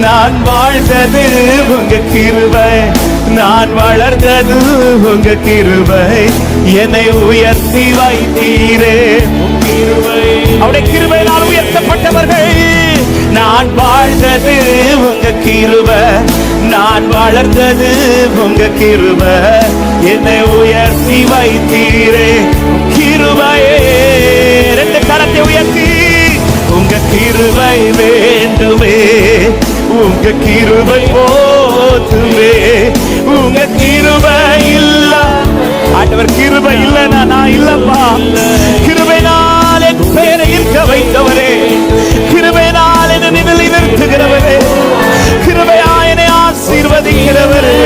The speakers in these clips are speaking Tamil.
நான் வாழ்ந்தது உங்க கிருபை, நான் வளர்ந்தது உங்க கிருபை, என்னை உயர்த்தி வைத்தீரே கிருபை. அவருடைய கிருபையினால் உயர்த்தப்பட்டவர்கள். நான் வாழ்ந்தது உங்க கிருபை, நான் வளர்ந்தது உங்க கிருபை, என்னை உயர்த்தி வைத்தீரே கிருபையே. ரெண்டு கரத்தை உயர்த்தி உங்க கிருபை வேண்டுமே, உங்க கிருபை போதுமே, உங்க கிருபை இல்ல. ஆண்டவர் கிருபை இல்லைன்னா நான் இல்லப்பா. கிருபையினால் என் பெயரை இருக்க வைத்தவரே, கிருபையினால் என்னை நிலைநிறுத்துகிறவரே, கிருபையாயனை ஆசீர்வதிக்கிறவரே.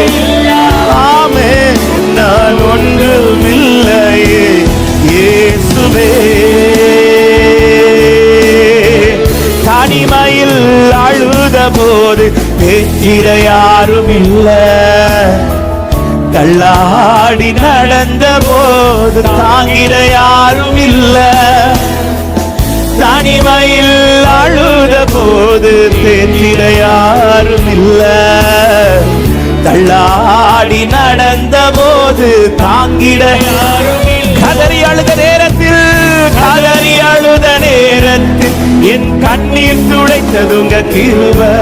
ஆமென். நான் ஒன்றுமில்லையே இயேசுவே. தனிமையில் அழுத போது பேச்சிட யாரும் இல்ல, தள்ளாடி நடந்த போது தாங்கிட யாரும் இல்ல. தனிமையில் அழுத போது பேச்சிட யாரும் இல்ல, தள்ளாடி நடந்த போது தாங்கிட யாரும் இல்ல. கதறி அழுத நேரத்தில், கதறி அழுத நேரத்தில் என் கண்ணீர் துடைத்தது உங்க கிருபை.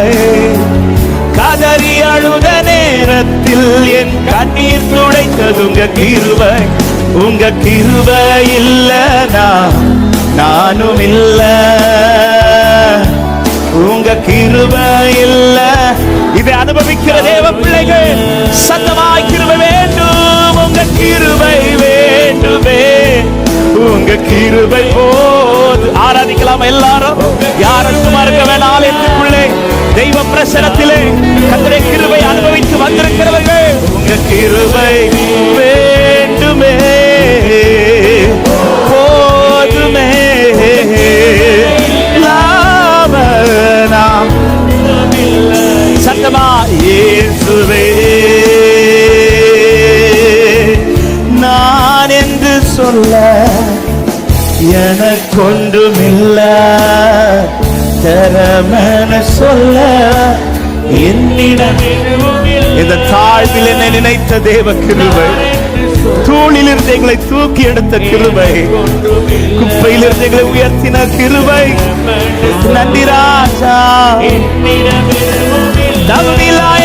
கதறி அழுத நேரத்தில் என் கண்ணீர் துடைத்தது உங்க கிருபை. உங்க கிருபை இல்லனா நானும் இல்ல, உங்க கிருபை இல்ல. இதை அனுபவிக்கிற தேவ பிள்ளைகள் சத்தமாய் கிருபை வேண்டும், உங்க கிருபை வேண்டுமே, உங்க கிருபை போது. ஆராதிக்கலாம் எல்லாரும். யாருக்கும் மறுக்க வேணாம் என்றுக்குள்ளே தெய்வ பிரசனத்திலே கர்த்தருடைய கிருபை அனுபவித்து வந்திருக்கிறவர்கள் உங்க கிருபை வேண்டுமே போதுமே. லாபனாம் சத்தமா இயேசுவே நான் என்று சொல்ல எனக்கொன்றுமில்ல, தரமென சொல்ல என்னிடம். இந்த தாழ்வில் என்னை நினைத்த தேவ கிருபை, தூணிலிருந்து எங்களை தூக்கி எடுத்த கிருபை, குப்பையிலிருந்து எங்களை உயர்த்தின கிருபை. நன்றி ராஜா. தகுதியில்லாய